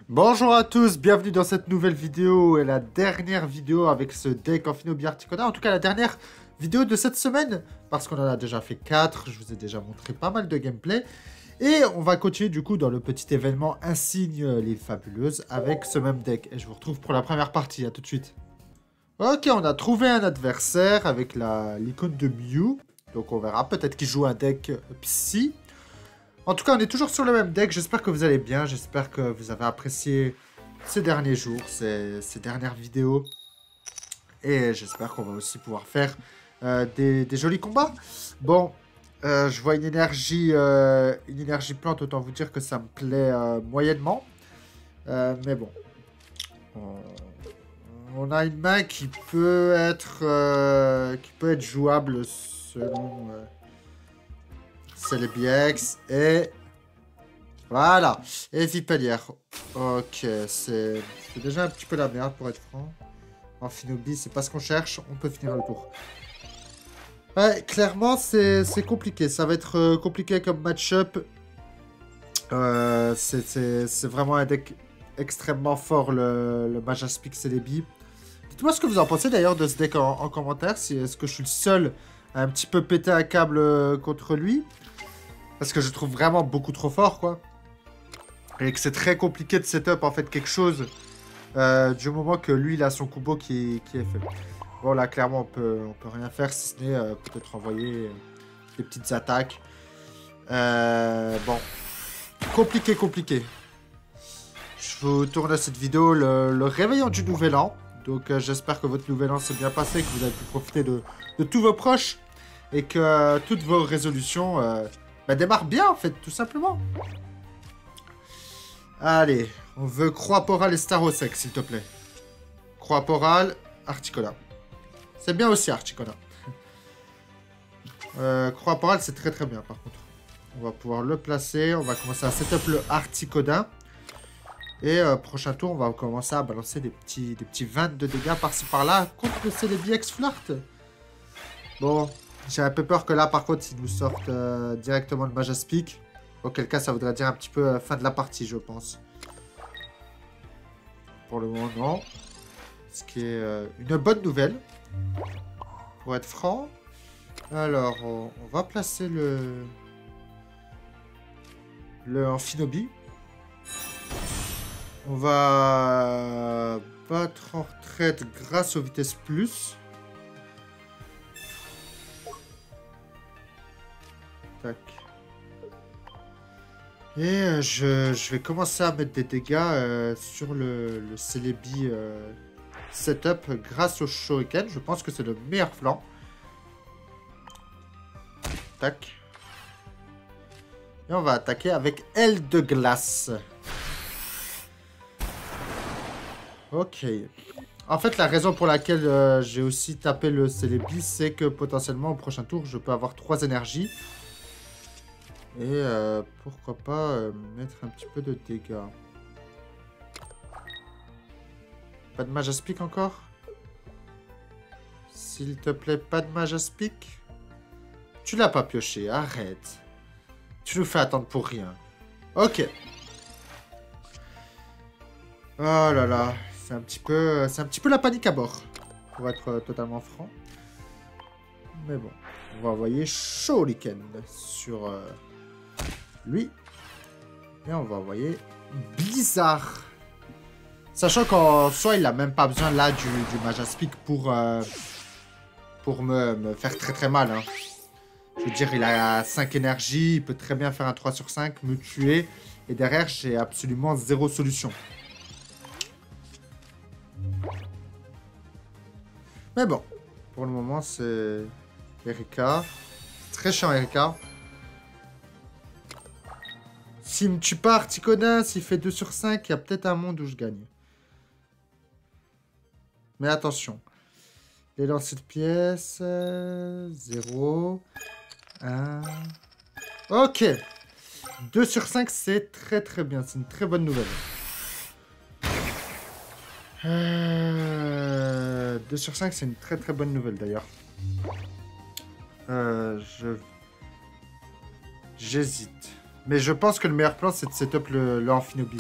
Bonjour à tous, bienvenue dans cette nouvelle vidéo et la dernière vidéo avec ce deck Amphinobi Articoda. En tout cas, la dernière vidéo de cette semaine, parce qu'on en a déjà fait 4, je vous ai déjà montré pas mal de gameplay. Et on va continuer du coup dans le petit événement Insigne l'île fabuleuse avec ce même deck. Et je vous retrouve pour la première partie, à tout de suite. Ok, on a trouvé un adversaire avec l'icône de Mew. Donc on verra, peut-être qu'il joue un deck Psy. En tout cas, on est toujours sur le même deck. J'espère que vous allez bien. J'espère que vous avez apprécié ces derniers jours, ces dernières vidéos. Et j'espère qu'on va aussi pouvoir faire des jolis combats. Bon, je vois une énergie plante. Autant vous dire que ça me plaît moyennement. Mais bon. On a une main qui peut être jouable selon Celebi-X et voilà. Et Vipellière. Ok, c'est déjà un petit peu la merde pour être franc. Amphinobi, c'est pas ce qu'on cherche. On peut finir le tour. Ouais, clairement, c'est compliqué. Ça va être compliqué comme match-up. C'est vraiment un deck extrêmement fort, le Majaspic Celebi. Dites-moi ce que vous en pensez d'ailleurs de ce deck en commentaire. Est-ce que je suis le seul à un petit peu péter un câble contre lui? Parce que je trouve vraiment beaucoup trop fort, quoi. Et que c'est très compliqué de setup, en fait, quelque chose du moment que lui, il a son combo qui est fait. Bon, là, clairement, on peut rien faire, si ce n'est peut-être envoyer des petites attaques. Bon. Compliqué. Je vous tourne à cette vidéo le réveillon du Nouvel An. Donc, j'espère que votre Nouvel An s'est bien passé, que vous avez pu profiter de tous vos proches. Et que toutes vos résolutions démarrent bien, en fait, tout simplement. Allez, on veut Croix-Porale et Starosec, s'il te plaît. Croix-Porale, Articola. C'est bien aussi, Articola. Croix-Porale, c'est très bien, par contre. On va pouvoir le placer. On va commencer à setup le Articoda. Et prochain tour, on va commencer à balancer des petits 20 de dégâts par-ci par-là contre le Celebi-X Flirt. Bon, j'ai un peu peur que là, par contre, ils nous sortent directement le Majaspic. Auquel cas, ça voudrait dire un petit peu fin de la partie, je pense. Pour le moment, non. Ce qui est une bonne nouvelle. Pour être franc. Alors, on va placer le Amphinobi. On va battre en retraite grâce aux vitesses plus. Tac. Et je vais commencer à mettre des dégâts sur le Celebi setup grâce au Shuriken. Je pense que c'est le meilleur flanc. Tac. Et on va attaquer avec aile de glace. Ok. En fait, la raison pour laquelle j'ai aussi tapé le Celebi, c'est que potentiellement au prochain tour, je peux avoir 3 énergies. Et pourquoi pas mettre un petit peu de dégâts. Pas de Majaspic encore? S'il te plaît, pas de Majaspic? Tu l'as pas pioché, arrête. Tu nous fais attendre pour rien. Ok. Oh là là, c'est un petit peu la panique à bord, pour être totalement franc. Mais bon, on va envoyer Shuriken sur lui. Et on va envoyer Blizzard. Sachant qu'en soi, il n'a même pas besoin là du Majaspic pour me faire très mal. Hein. Je veux dire, il a 5 énergies, il peut très bien faire un 3 sur 5, me tuer. Et derrière, j'ai absolument zéro solution. Mais bon, pour le moment, c'est Erika. Très chiant, Erika. S'il me tue pas Articoda, s'il fait 2 sur 5, il y a peut-être un monde où je gagne. Mais attention. Les lancers de pièces. 0. 1. Ok. 2 sur 5, c'est très bien. C'est une très bonne nouvelle. 2 sur 5, c'est une très bonne nouvelle d'ailleurs. J'hésite. Mais je pense que le meilleur plan, c'est de setup le Amphinobi.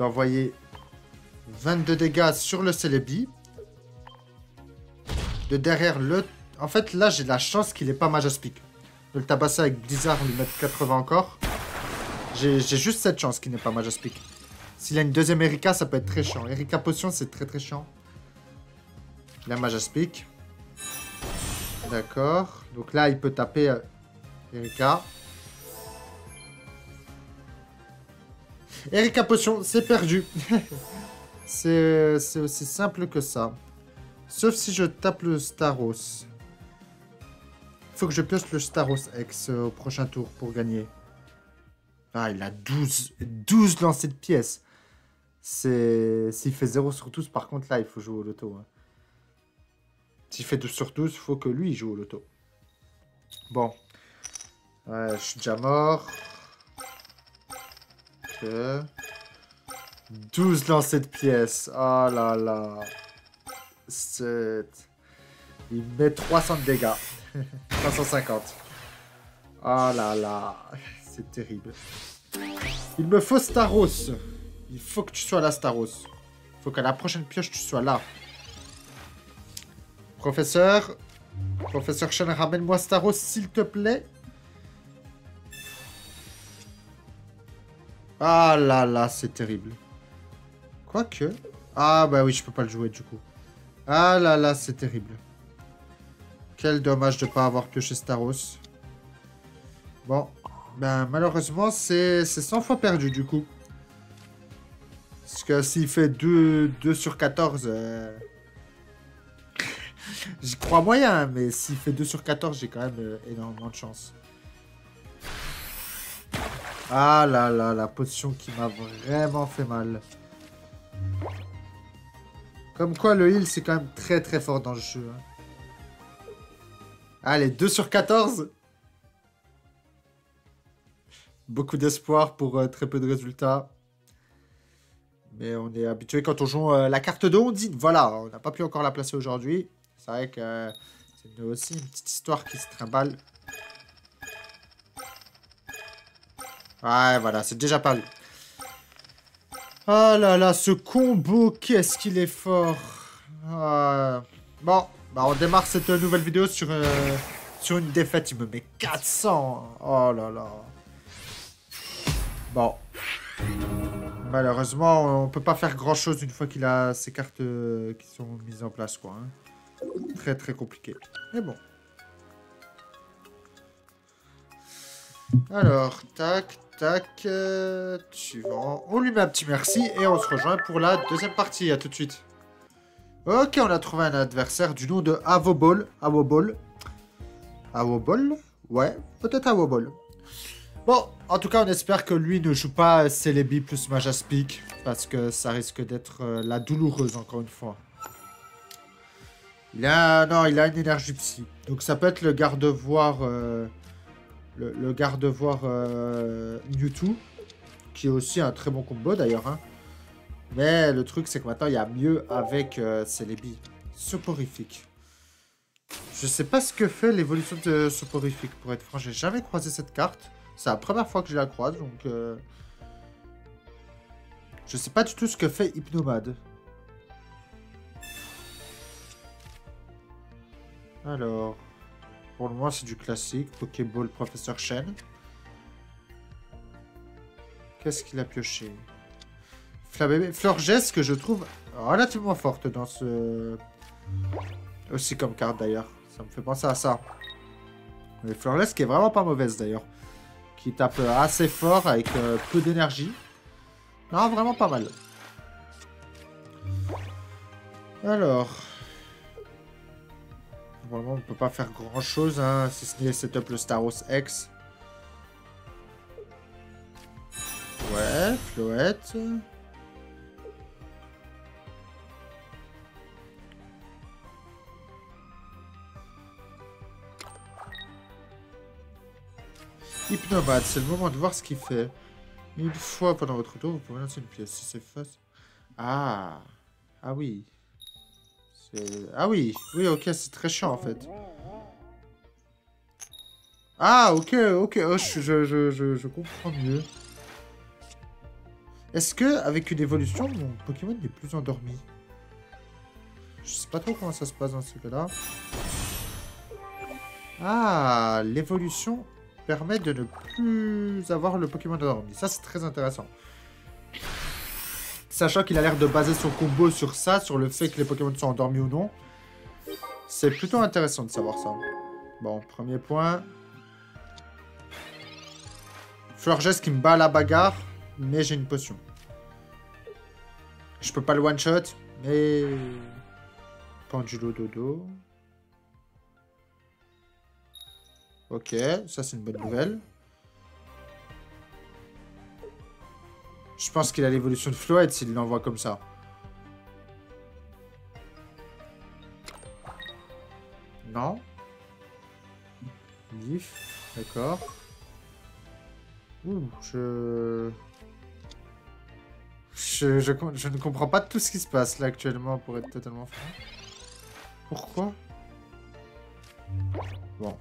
d'envoyer 22 dégâts sur le Celebi. De derrière le... En fait, là, j'ai de la chance qu'il n'ait pas Majaspic. De le tabasser avec Blizzard, lui mettre 80 encore. J'ai juste cette chance qu'il n'ait pas Majaspic. S'il a une deuxième Erika, ça peut être très chiant. Erika Potion, c'est très très chiant. Il a Majaspic. D'accord. Donc là, il peut taper Erika. Erika Potion, c'est perdu. C'est aussi simple que ça. Sauf si je tape le Staros. Il faut que je pioche le Staros X au prochain tour pour gagner. Ah, il a 12 lancers de pièces. S'il fait 0 sur 12, par contre, là, il faut jouer au loto. Hein. S'il fait 12 sur 12, il faut que lui il joue au loto. Bon. Ouais, je suis déjà mort. Ok. 12 lancers de pièces. Oh là là. Il met 300 de dégâts. 350. Oh là là. C'est terrible. Il me faut Staros. Il faut que tu sois là, Staros. Il faut qu'à la prochaine pioche, tu sois là. Professeur. Professeur Shen, ramène-moi Staros, s'il te plaît. Ah là là, c'est terrible. Quoique... Ah bah oui, je peux pas le jouer du coup. Ah là là, c'est terrible. Quel dommage de ne pas avoir pioché Staros. Bon, ben malheureusement, c'est 100 fois perdu du coup. Parce que s'il fait 2 sur 14... J'y crois moyen, mais s'il fait 2 sur 14, j'ai quand même énormément de chance. Ah là là, la potion qui m'a vraiment fait mal. Comme quoi, le heal, c'est quand même très très fort dans le jeu. Hein. Allez, 2 sur 14. Beaucoup d'espoir pour très peu de résultats. Mais on est habitué quand on joue la carte de Ondine. Voilà, on n'a pas pu encore la placer aujourd'hui. C'est vrai que c'est aussi une petite histoire qui se trimballe. Ouais, voilà, c'est déjà perdu. Oh là là, ce combo, qu'est-ce qu'il est fort. Bon, bah on démarre cette nouvelle vidéo sur une défaite. Il me met 400. Oh là là. Bon. Malheureusement, on peut pas faire grand-chose une fois qu'il a ces cartes qui sont mises en place, quoi. Hein. Très très compliqué. Mais bon. Alors, tac, tac, suivant. On lui met un petit merci et on se rejoint pour la deuxième partie. À tout de suite. Ok, on a trouvé un adversaire du nom de Avobol. Avobol. Avobol? Ouais, peut-être Avobol. Bon, en tout cas, on espère que lui ne joue pas Celebi plus Majaspic. Parce que ça risque d'être la douloureuse, encore une fois. Non, il a une énergie psy. Donc ça peut être le garde-voir... Le garde-voir Mewtwo, qui est aussi un très bon combo d'ailleurs. Hein. Mais le truc, c'est que maintenant, il y a mieux avec Celebi. Soporifique. Je sais pas ce que fait l'évolution de Soporifique, pour être franc. J'ai jamais croisé cette carte. C'est la première fois que je la croise, donc... Je sais pas du tout ce que fait Hypnomade. Alors... Pour le moment, c'est du classique. Pokéball, Professeur Shen. Qu'est-ce qu'il a pioché? Fleurgesse, que je trouve relativement forte dans ce... Aussi comme carte, d'ailleurs. Ça me fait penser à ça. Mais Fleurgesse qui est vraiment pas mauvaise, d'ailleurs. Qui tape assez fort, avec peu d'énergie. Non, vraiment pas mal. Alors... Normalement, on ne peut pas faire grand chose, hein, si ce n'est setup le Staros X. Ouais, Floette. Hypnomade, c'est le moment de voir ce qu'il fait. Une fois pendant votre tour, vous pouvez lancer une pièce. Si c'est face. Ah. Ah oui. Ah oui, oui, ok, c'est très chiant en fait. Ah, ok, ok, oh, je comprends mieux. Est-ce que avec une évolution, mon Pokémon n'est plus endormi? Je sais pas trop comment ça se passe dans ce cas-là. Ah, l'évolution permet de ne plus avoir le Pokémon endormi. Ça, c'est très intéressant. Sachant qu'il a l'air de baser son combo sur ça, sur le fait que les Pokémon sont endormis ou non. C'est plutôt intéressant de savoir ça. Bon, premier point. Florges qui me bat à la bagarre, mais j'ai une potion. Je peux pas le one-shot, mais... Pendulo dodo. Ok, ça c'est une bonne nouvelle. Je pense qu'il a l'évolution de Floette s'il l'envoie comme ça. Non. Leaf, d'accord. Ouh, je ne comprends pas tout ce qui se passe là actuellement pour être totalement franc. Pourquoi? Bon.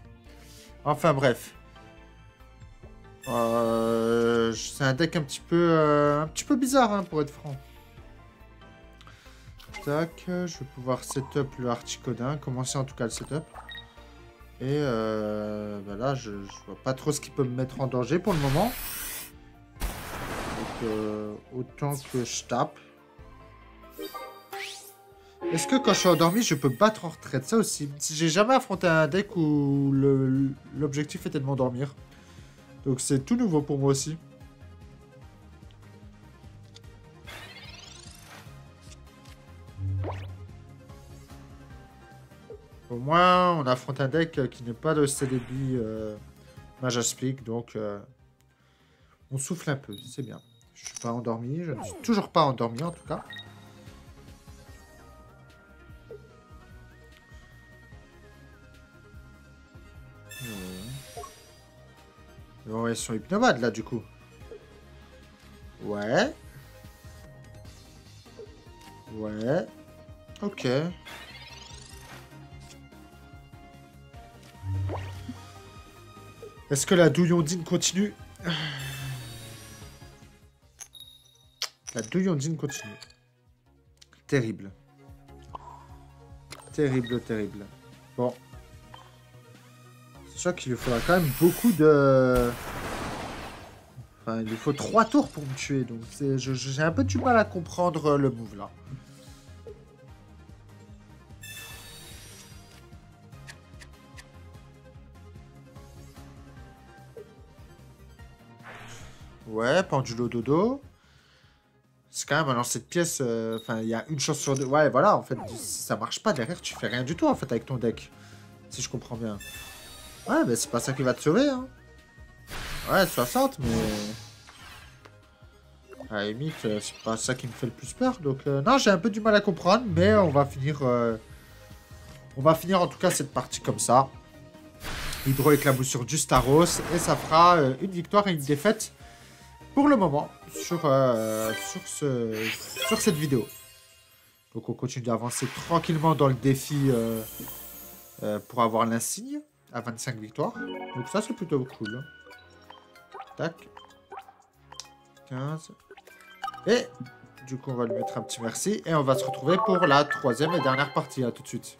Enfin bref. C'est un deck un petit peu bizarre hein, pour être franc. Tac, je vais pouvoir setup le Articodin, commencer en tout cas le setup. Et bah là, je vois pas trop ce qui peut me mettre en danger pour le moment. Donc autant que je tape. Est-ce que quand je suis endormi, je peux battre en retraite? Ça aussi. J'ai jamais affronté un deck où l'objectif était de m'endormir. Donc c'est tout nouveau pour moi aussi. Au moins, on affronte un deck qui n'est pas de CDB Majaspic, donc on souffle un peu, c'est bien. Je suis pas endormi, je ne suis toujours pas endormi en tout cas. Bon, ils sont hypnomades là du coup. Ouais. Ouais. Ok. Est-ce que la douillandine continue? La douillandine continue. Terrible. Terrible, terrible. Bon. Sachant qu'il lui faudra quand même beaucoup de... Enfin, il lui faut 3 tours pour me tuer, donc j'ai un peu du mal à comprendre le move là. Ouais, pendulo dodo. C'est quand même un lancer de pièces. Enfin, il y a une chance sur deux. Ouais, voilà, en fait, si ça marche pas derrière, tu fais rien du tout en fait avec ton deck. Si je comprends bien. Ouais, mais c'est pas ça qui va te sauver, hein. Ouais, 60, mais... À la limite, c'est pas ça qui me fait le plus peur. Donc, non, j'ai un peu du mal à comprendre, mais on va finir... On va finir en tout cas cette partie comme ça. Hydro-éclaboussure du Staros. Et ça fera une victoire et une défaite pour le moment sur cette vidéo. Donc on continue d'avancer tranquillement dans le défi pour avoir l'insigne à 25 victoires. Donc ça c'est plutôt cool. Tac. 15. Et du coup on va lui mettre un petit merci. Et on va se retrouver pour la troisième et dernière partie. À tout de suite.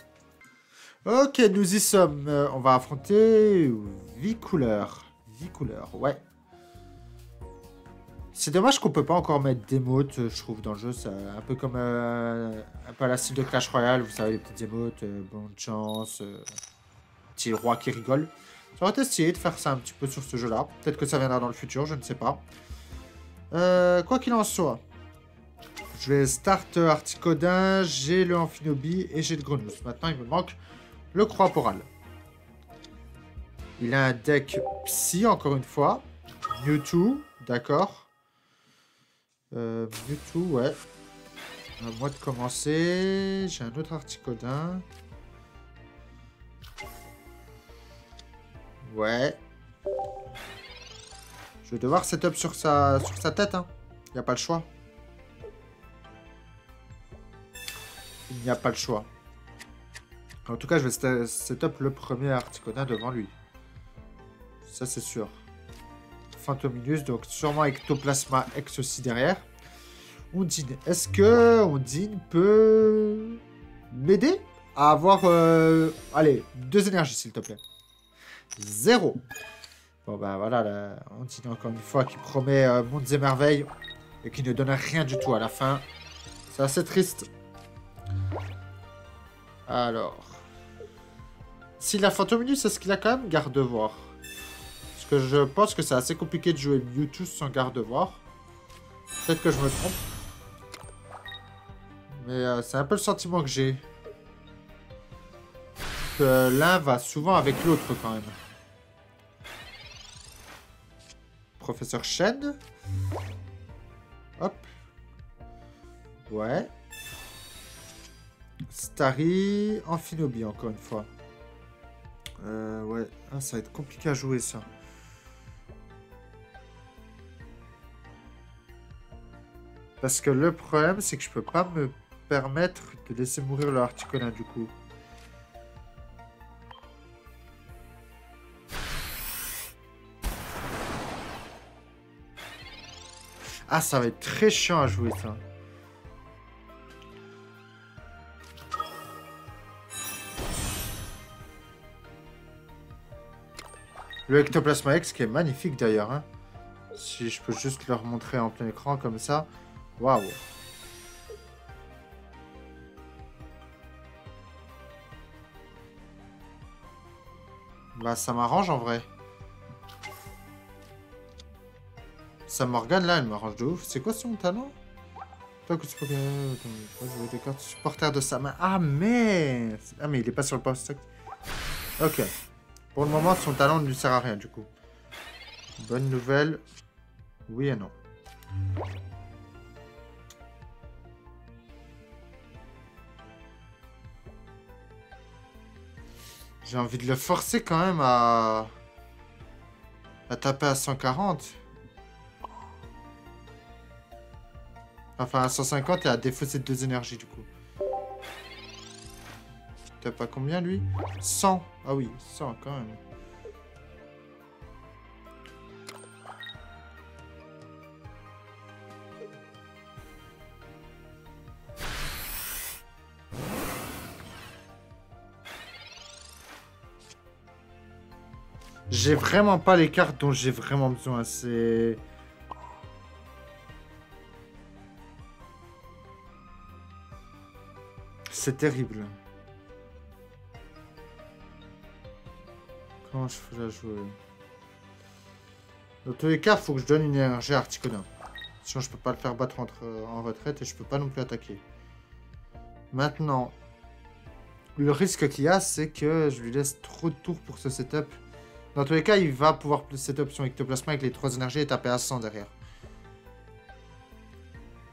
Ok, nous y sommes. On va affronter Vicouleur. Vicouleur, ouais. C'est dommage qu'on peut pas encore mettre d'émotes, je trouve, dans le jeu. C'est un peu comme un peu à la style de Clash Royale, vous savez, les petites émotes, bonne chance, petit roi qui rigole. J'aurais essayé de faire ça un petit peu sur ce jeu-là. Peut-être que ça viendra dans le futur, je ne sais pas. Quoi qu'il en soit, je vais start Articodin, j'ai le Amphinobi et j'ai le Grenouille. Maintenant, il me manque le Croaporal. Il a un deck Psy, encore une fois. Mewtwo, d'accord. Mewtwo, ouais. À moi de commencer. J'ai un autre Articodin. Ouais. Je vais devoir setup sur sa tête, hein. Il n'y a pas le choix. Il n'y a pas le choix. En tout cas, je vais setup le premier Articodin devant lui. Ça, c'est sûr. Fantominus, donc sûrement Ectoplasma X aussi derrière. Ondine. Est-ce que Ondine peut m'aider à avoir... Allez, 2 énergies, s'il te plaît. 0. Bon, bah voilà, là, Ondine, encore une fois, qui promet mondes et merveilles et qui ne donne rien du tout à la fin. C'est assez triste. Alors... S'il a Fantominus, est-ce qu'il a quand même garde-voir? Parce que je pense que c'est assez compliqué de jouer Mewtwo sans garde-voir. Peut-être que je me trompe. Mais c'est un peu le sentiment que j'ai. Que l'un va souvent avec l'autre quand même. Professeur Shen. Hop. Ouais. Starry. Amphinobie encore une fois. Ouais. Ah, ça va être compliqué à jouer ça. Parce que le problème, c'est que je peux pas me permettre de laisser mourir le Articuno du coup. Ah, ça va être très chiant à jouer ça. Le Ectoplasma X qui est magnifique d'ailleurs. Hein. Si je peux juste le remontrer en plein écran comme ça. Waouh. Bah ça m'arrange en vrai. Sa Morgane là, elle m'arrange de ouf. C'est quoi son talent? Toi que tu peux jouer des cartes supporters de sa main. Ah mais... Ah mais il est pas sur le poste. Ok. Pour le moment, son talent ne lui sert à rien du coup. Bonne nouvelle. Oui et non. J'ai envie de le forcer quand même à taper à 140. Enfin à 150 et à défausser de 2 énergies du coup. T'as pas combien lui? 100. Ah oui, 100 quand même. J'ai vraiment pas les cartes dont j'ai vraiment besoin. C'est... C'est terrible. Comment je peux la jouer? Dans tous les cas, il faut que je donne une énergie à Articuno. Sinon, je peux pas le faire battre en retraite et je peux pas non plus attaquer. Maintenant, le risque qu'il y a, c'est que je lui laisse trop de tours pour ce setup. Dans tous les cas, il va pouvoir setup son Ectoplasma avec les 3 énergies et taper à 100 derrière.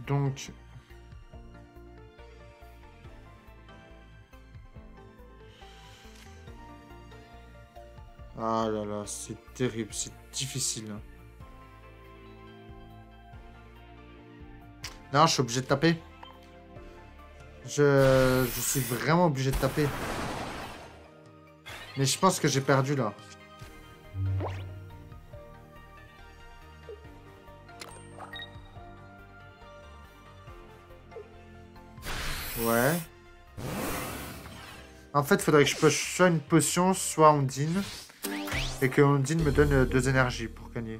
Donc... Ah là là, c'est terrible, c'est difficile. Non, je suis obligé de taper. Je suis vraiment obligé de taper. Mais je pense que j'ai perdu là. Ouais. En fait, il faudrait que je puisse soit une potion, soit Ondine. Et que Ondine me donne 2 énergies pour gagner.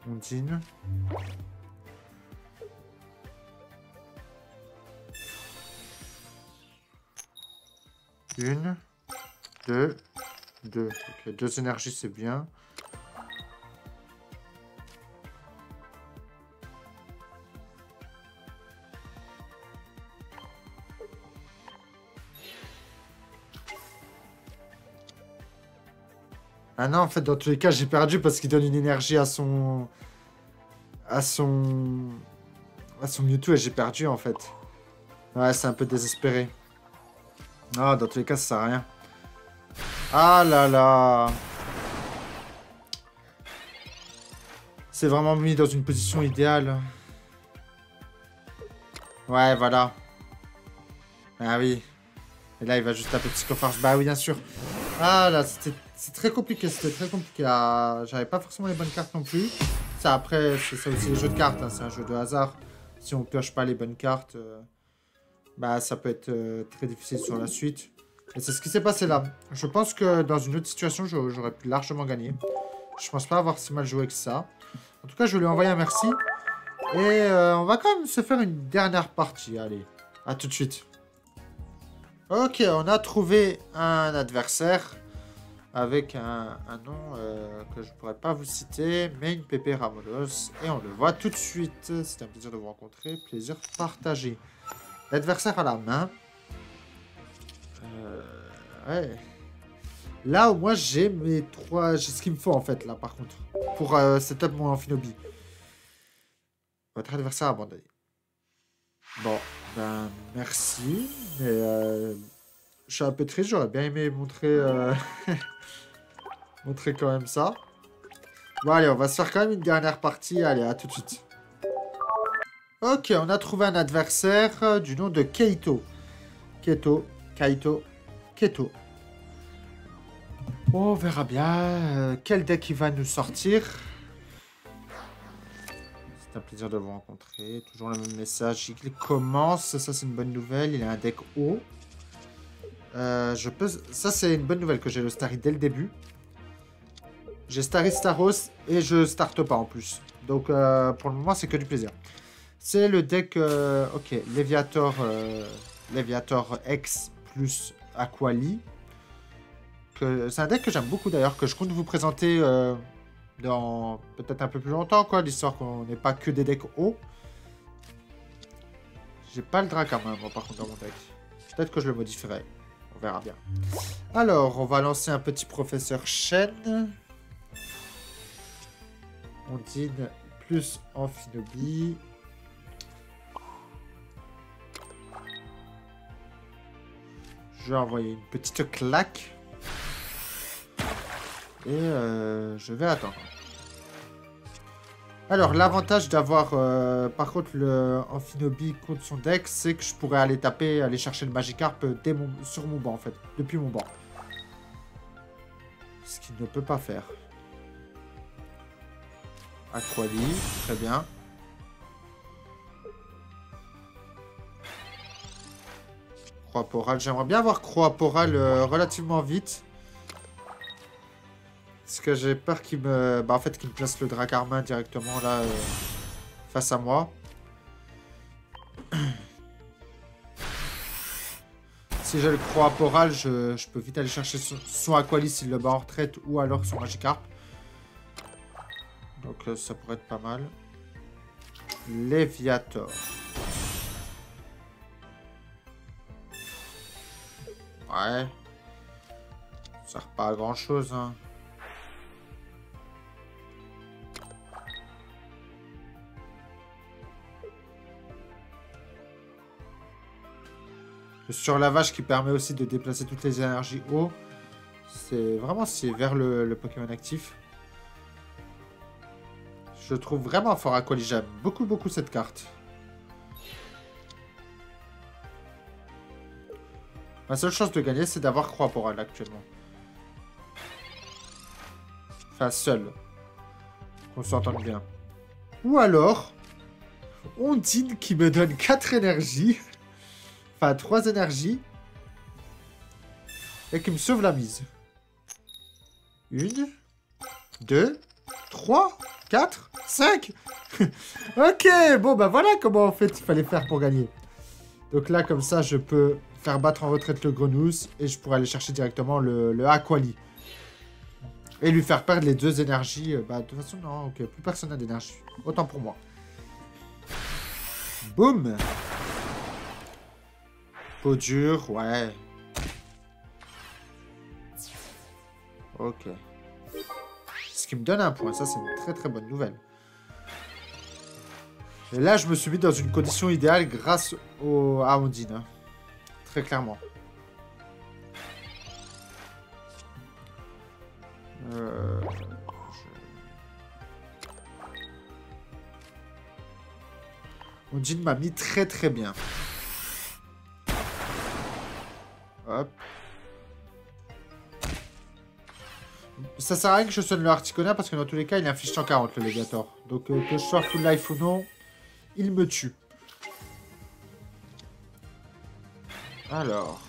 Ondine. Une. Deux. Deux. Ok, 2 énergies, c'est bien. Ah non, en fait, dans tous les cas, j'ai perdu parce qu'il donne une énergie à son... À son Mewtwo et j'ai perdu, en fait. Ouais, c'est un peu désespéré. Ah, dans tous les cas, ça sert à rien. Ah là là. C'est vraiment mis dans une position idéale. Ouais, voilà. Ah oui. Et là, il va juste taper Psychoforce. Bah oui, bien sûr. Ah là, c'est très compliqué, c'était très compliqué. Ah, j'avais pas forcément les bonnes cartes non plus. Ça, après, c'est ça aussi les jeux de cartes, hein, c'est un jeu de hasard. Si on pioche pas les bonnes cartes, bah ça peut être très difficile sur la suite. Et c'est ce qui s'est passé là. Je pense que dans une autre situation, j'aurais pu largement gagner. Je pense pas avoir si mal joué que ça. En tout cas, je vais lui envoyer un merci. Et on va quand même se faire une dernière partie. Allez, à tout de suite. Ok, on a trouvé un adversaire avec un nom que je ne pourrais pas vous citer, mais une Pépé Ramolos. Et on le voit tout de suite. C'est un plaisir de vous rencontrer, plaisir partagé. L'adversaire à la main. Ouais. Là, au moins, j'ai mes 3... J'ai ce qu'il me faut, en fait, là, par contre. Pour setup mon Amphinobi. Votre adversaire abandonné. Bon, ben, merci. Mais je suis un peu triste. J'aurais bien aimé montrer... montrer quand même ça. Bon, allez, on va se faire quand même une dernière partie. Allez, à tout de suite. Ok, on a trouvé un adversaire du nom de Keito. Kaito. Bon, on verra bien quel deck il va nous sortir. C'est un plaisir de vous rencontrer. Toujours le même message. Il commence. Ça, c'est une bonne nouvelle. Il a un deck haut. Ça, c'est une bonne nouvelle que j'ai le Starry dès le début. J'ai Starry Staros et je starte pas en plus. Donc, pour le moment, c'est que du plaisir. C'est le deck... ok, Léviator X plus Aquali. C'est un deck que j'aime beaucoup d'ailleurs, que je compte vous présenter dans peut-être un peu plus longtemps, quoi, l'histoire qu'on n'ait pas que des decks hauts. J'ai pas le Dracarmin, moi, par contre, dans mon deck. Peut-être que je le modifierai. On verra bien. Alors, on va lancer un petit Professeur Shen. Ondine plus Amphinobi. Je vais envoyer une petite claque. Et je vais attendre. Alors, l'avantage d'avoir, par contre, le Amphinobi contre son deck, c'est que je pourrais aller chercher le Magikarp sur mon banc, en fait. Depuis mon banc. Ce qu'il ne peut pas faire. Aquali, très bien. Croaporal, j'aimerais bien avoir Croaporal relativement vite. Parce que j'ai peur qu'il me... Bah, en fait, qu'il me place le Dracarmin directement, là, face à moi. Si j'ai le Croaporal, je peux vite aller chercher son Aquali s'il le bat en retraite, ou alors son Magikarp. Donc, ça pourrait être pas mal. Léviator. Ouais. Ça sert pas à grand chose, hein. Le surlavage qui permet aussi de déplacer toutes les énergies haut. C'est vraiment vers le Pokémon actif. Je trouve vraiment fort Aquali. J'aime beaucoup cette carte. Ma seule chance de gagner, c'est d'avoir Croaporal actuellement. Enfin, seul. Qu'on s'entende bien. Ou alors, Ondine qui me donne 4 énergies. Enfin, 3 énergies. Et qui me sauve la mise. 1, 2, 3, 4, 5. Ok, bon, bah voilà comment en fait il fallait faire pour gagner. Donc là, comme ça, je peux faire battre en retraite le Grenousse et je pourrais aller chercher directement le Aquali. Et lui faire perdre les 2 énergies. Bah, de toute façon, non, ok, plus personne n'a d'énergie. Autant pour moi. Boum. Peau dure, ouais. Ok. Ce qui me donne un point, ça c'est une très bonne nouvelle. Et là, je me suis mis dans une condition idéale grâce à Ondine. Hein. Très clairement. Ondine m'a mis très bien. Hop. Ça sert à rien que je sonne le Articonin parce que dans tous les cas, il inflige 140 le Léviator. Donc que je sois full life ou non, il me tue. Alors.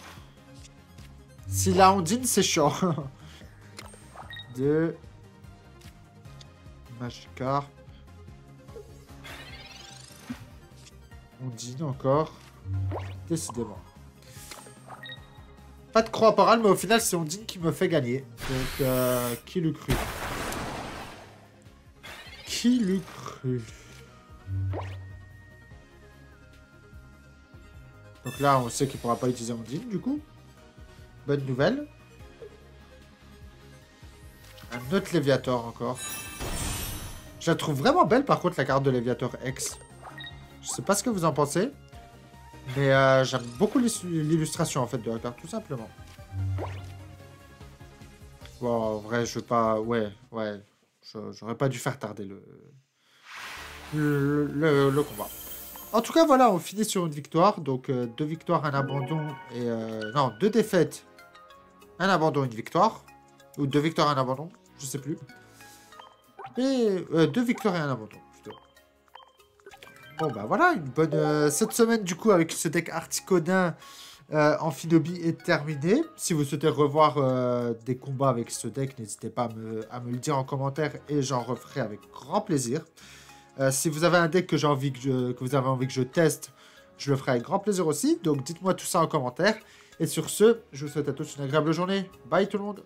Si la Ondine, c'est chiant. 2. Magikarp. Ondine encore. Décidément. Pas de croix parale, mais au final, c'est Ondine qui me fait gagner. Donc, qui l'eût cru? Qui l'eût cru? Donc là, on sait qu'il ne pourra pas utiliser Ondine, du coup. Bonne nouvelle. Un autre Léviator encore. Je la trouve vraiment belle, par contre, la carte de Léviator X. Je sais pas ce que vous en pensez. Mais j'aime beaucoup l'illustration, en fait, de la carte, tout simplement. Bon, en vrai, je veux pas... Ouais. J'aurais pas dû faire tarder le combat. En tout cas, voilà, on finit sur une victoire. Donc, 2 victoires, un abandon et... non, 2 défaites, un abandon, une victoire. Ou 2 victoires, un abandon, je sais plus. Et 2 victoires et un abandon, plutôt. Bon, bah voilà, une bonne... cette semaine, du coup, avec ce deck Articodin, Amphinobie est terminée. Si vous souhaitez revoir des combats avec ce deck, n'hésitez pas à me le dire en commentaire et j'en referai avec grand plaisir. Si vous avez un deck que vous avez envie que je teste, je le ferai avec grand plaisir aussi. Donc dites-moi tout ça en commentaire. Et sur ce, je vous souhaite à tous une agréable journée. Bye tout le monde.